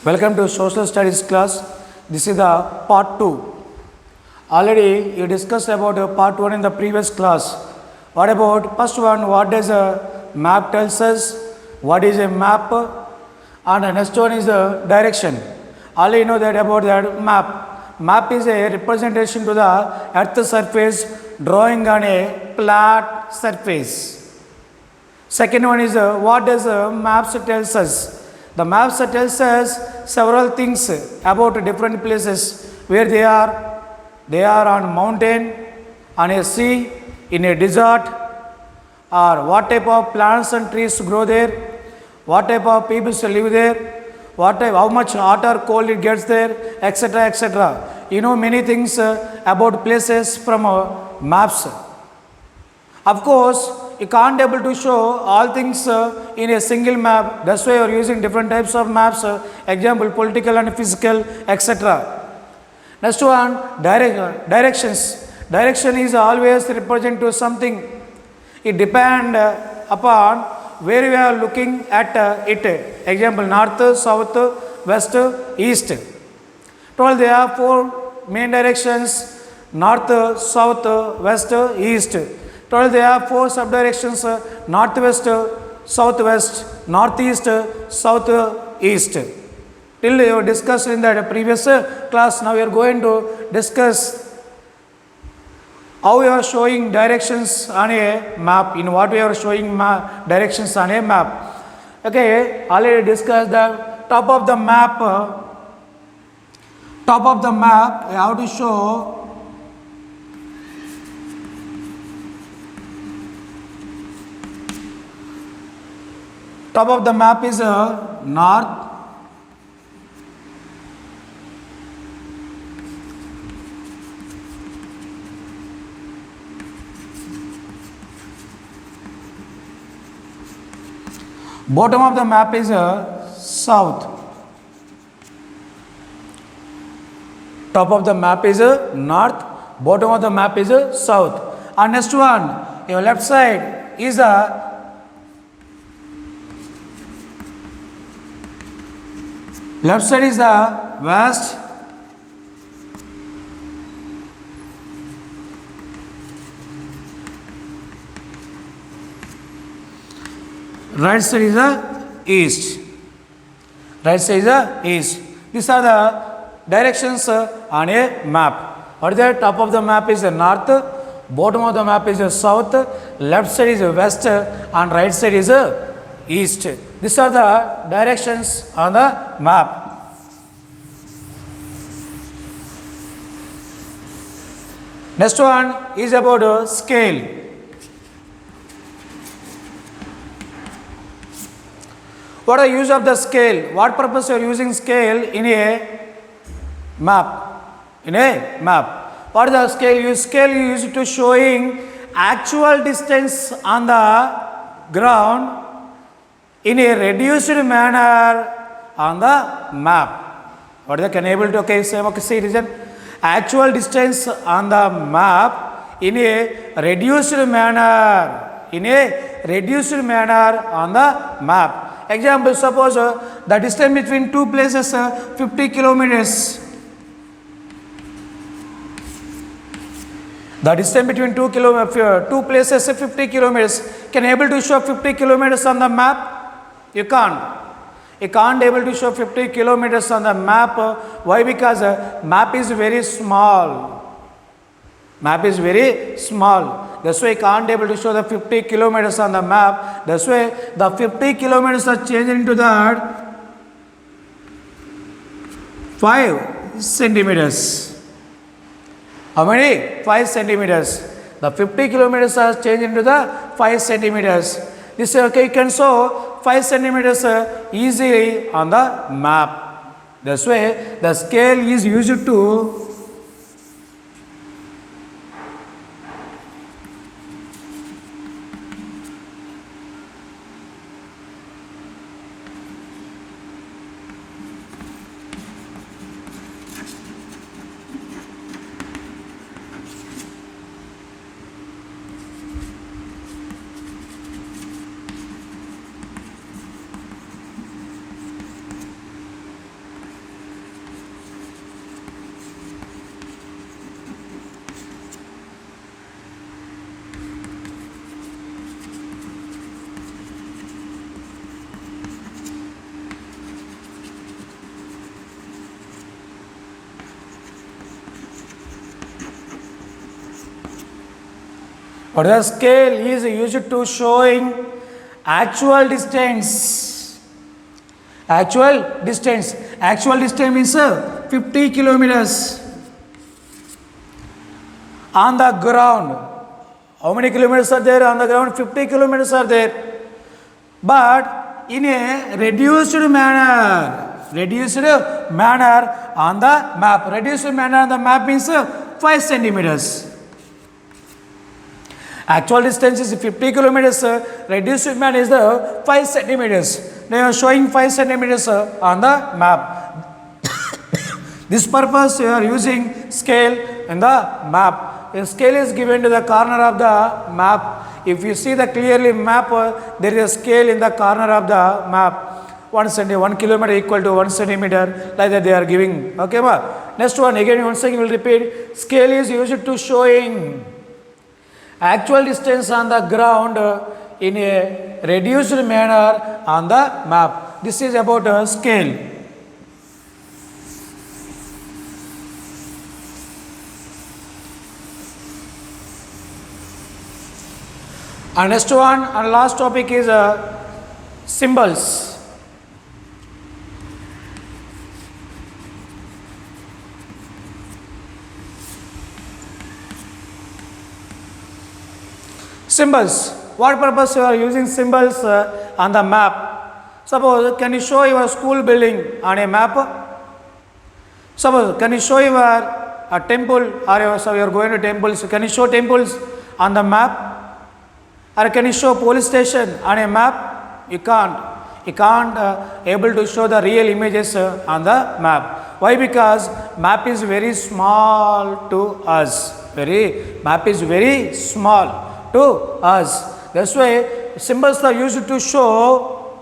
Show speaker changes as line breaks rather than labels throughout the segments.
Welcome to Social Studies class. This is the part 2. Already you discussed about part 1 in the previous class. What about first one? What does a map tells us? What is a map? And the next one is the direction. Already you know that about that map. Map is a representation to the earth surface drawing on a flat surface. Second one is what does maps tells us? The maps tells us several things about different places where they are. They are on mountain, on a sea, in a desert, or what type of plants and trees grow there, what type of people live there, what type, how much hot or cold it gets there, etc. etc. You know many things about places from maps. Of course, you can't able to show all things in a single map. That's why you are using different types of maps. Example, political and physical, etc. Next one, directions. Direction is always represent to something. It depend upon where you are looking at it. Example, north, south, west, east. Told there are 4 main directions: north, south, west, east. Told there are 4 subdirections: northwest, southwest, northeast, southeast. Till you discussed in that previous class, now we are going to discuss how we are showing directions on a map. In what we are showing directions on a map. Okay, already discussed the top of the map. Top of the map, we have to show top of the map is north, bottom of the map is south, top of the map is north, bottom of the map is south. And next one, your left side is left side is the west, right side is the east. Right side is the east. These are the directions on a map. What is the top of the map is north, bottom of the map is south, left side is west, and right side is east. These are the directions on the map. Next one is about scale. What are the use of the scale? What purpose you are using scale in a map? In a map. What is the scale? You scale you use it to showing actual distance on the ground in a reduced manner on the map. What is the can able to see reason? Actual distance on the map in a reduced manner. In a reduced manner on the map. Example, suppose the distance between 2 places 50 kilometers. The distance between 2 places 50 kilometers. Can able to show 50 kilometers on the map? You can't. You can't able to show 50 kilometers on the map. Why? Because map is very small. Map is very small. That's why you can't able to show the 50 kilometers on the map. That's why the 50 kilometers are changed into that 5 centimeters. How many? 5 centimeters. The 50 kilometers are changed into the 5 centimeters. This okay, you can show 5 centimeters easily on the map. That's why the scale is used to But the scale is used to showing actual distance. Actual distance. Actual distance means 50 kilometers on the ground. How many kilometers are there on the ground? 50 kilometers are there. But in a reduced manner on the map. Reduced manner on the map means 5 centimeters. Actual distance is 50 kilometers. Reduced manner is the 5 centimeters. They are showing 5 centimeters on the map. This purpose you are using scale in the map. A scale is given to the corner of the map. If you see the clearly map, there is a scale in the corner of the map. 1 kilometer equal to 1 centimeter, like that they are giving. Okay, ma? Next one, again once again we will repeat. Scale is used to showing actual distance on the ground in a reduced manner on the map. This is about a scale. And next one and last topic is symbols. Symbols. What purpose you are using symbols on the map? Suppose, can you show your school building on a map? Suppose, can you show your a temple, or so you are going to temples? Can you show temples on the map? Or can you show police station on a map? You can't. You can't able to show the real images on the map. Why? Because map is very small to us. Map is very small to us. That's why symbols are used to show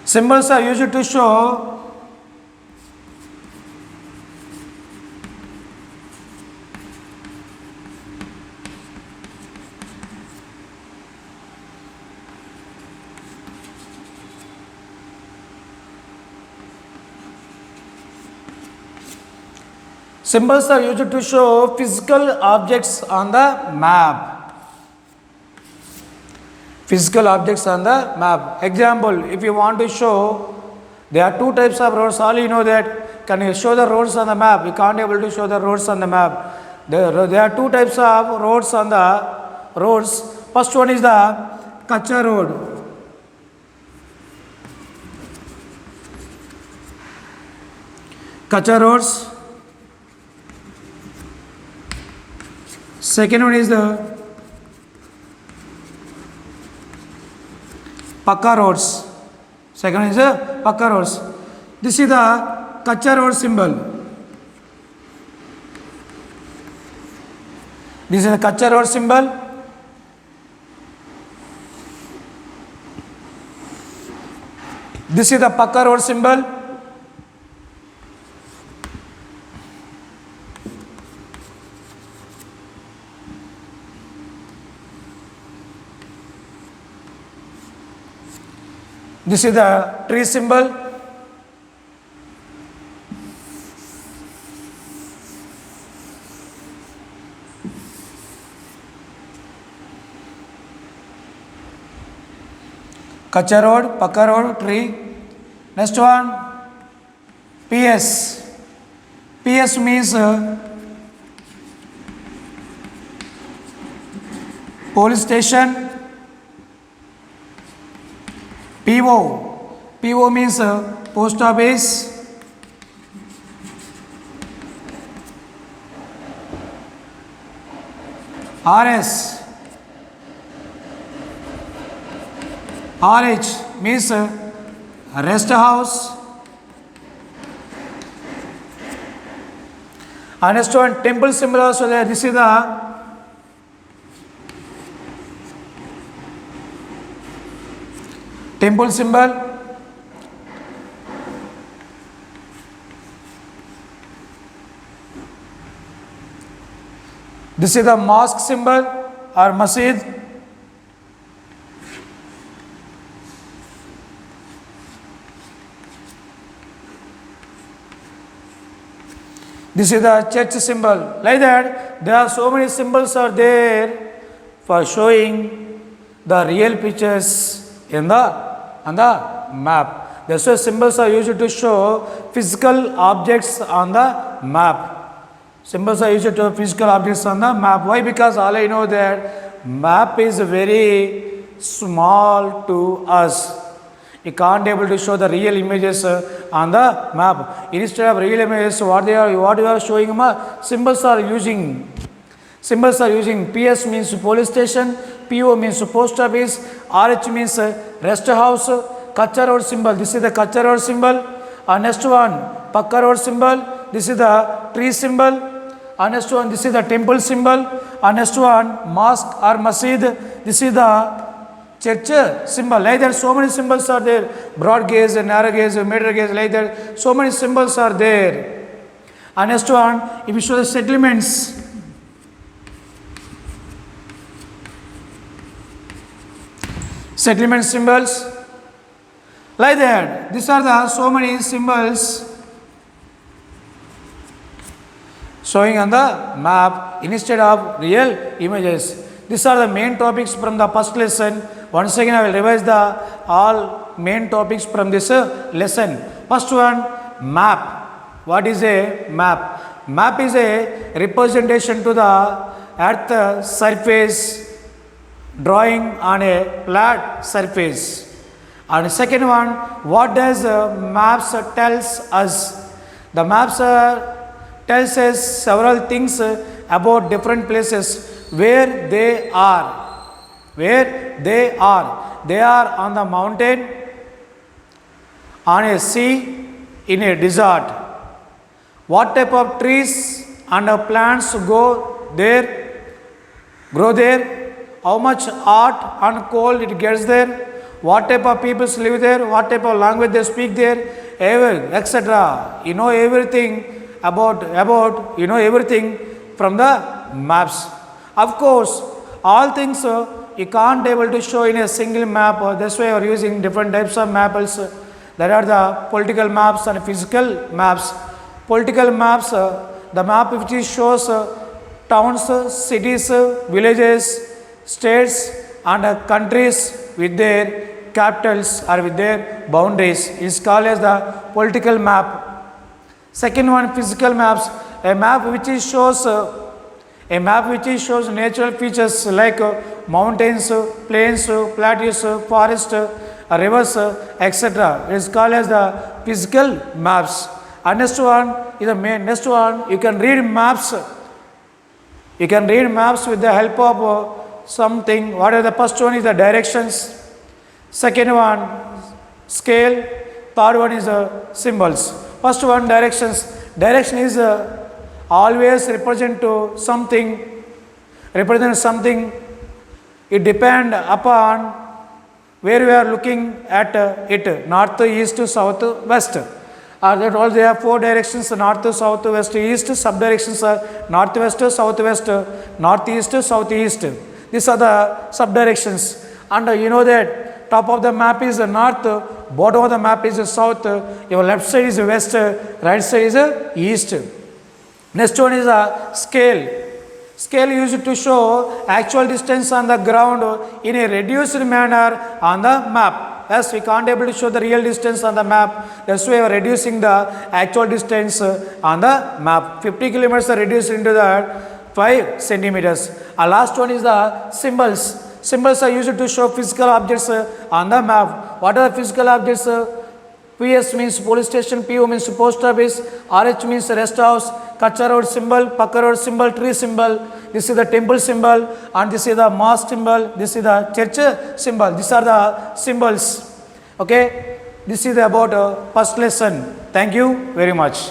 symbols are used to show symbols are used to show physical objects on the map. Physical objects on the map. Example, if you want to show, there are two types of roads. All you know that. Can you show the roads on the map? You can't able to show the roads on the map. There are two types of roads on the roads. First one is the Kacha road. Kacha roads. Second one is the Pakka roads. Second is the Pakka roads. This is the Kacha road symbol. This is the Kacha road symbol. This is the Pakka road symbol. This is the tree symbol. Kacha road, Pakka road, tree. Next one, PS. PS means police station. PO. PO means post office. RS. RH means rest house. And next one, temple symbol also there. This is the temple symbol. This is the mosque symbol or masjid. This is the church symbol. Like that, there are so many symbols are there for showing the real pictures in on the map. That's why symbols are used to show physical objects on the map. Symbols are used to physical objects on the map. Why? Because all I know that map is very small to us. You can't able to show the real images on the map. Instead of real images, what you are showing, symbols are using. Symbols are using. PS means police station, PO means post office, RH means rest house, Kacha road symbol. This is the Kacha road symbol. Next one, Pakka road symbol. This is the tree symbol. Next one, this is the temple symbol. Next one, mosque or masjid. This is the church symbol. Like that, so many symbols are there. Broad gauge, narrow gauge, meter gauge, like that. So many symbols are there. And next one, if you show the settlements. Settlement symbols. Like that. These are the so many symbols showing on the map instead of real images. These are the main topics from the first lesson. Once again, I will revise the all main topics from this lesson. First one, map. What is a map? Map is a representation to the earth surface drawing on a flat surface. And second one, what does maps tells us? The maps tells us several things about different places where they are. Where they are. They are on the mountain, on a sea, in a desert. What type of trees and plants grow there? How much hot and cold it gets there? What type of people live there? What type of language they speak there? Etc. You know everything about everything from the maps. Of course, all things you can't able to show in a single map. That's why you are using different types of maps. There are the political maps and physical maps. Political maps, the map which shows towns, cities, villages, states and countries with their capitals or with their boundaries is called as the political map. Second one, physical maps, a map which shows natural features like mountains, plains, plateaus, forests, rivers, etc. It is called as the physical maps. And next one is the main. Next one, you can read maps. You can read maps with the help of something. What are the first one is the directions. Second one, scale. Third one is symbols. First one, directions. Direction is always represent something. It depends upon where we are looking at it. North, east, south, west. That all they have four directions: north, south, west, east. Subdirections are northwest, southwest, northeast, southeast. These are the subdirections. And you know that top of the map is north, bottom of the map is south, your left side is west, right side is east. Next one is a scale. Scale used to show actual distance on the ground in a reduced manner on the map. Yes, we can't able to show the real distance on the map. That's why we are reducing the actual distance on the map. 50 kilometers are reduced into the 5 centimeters. Our last one is the symbols. Symbols are used to show physical objects on the map. What are the physical objects? PS means police station, PO means post office, RH means rest house, Kacha road symbol, Pakka road symbol, tree symbol. This is the temple symbol and this is the mosque symbol. This is the church symbol. These are the symbols. Okay. This is about first lesson. Thank you very much.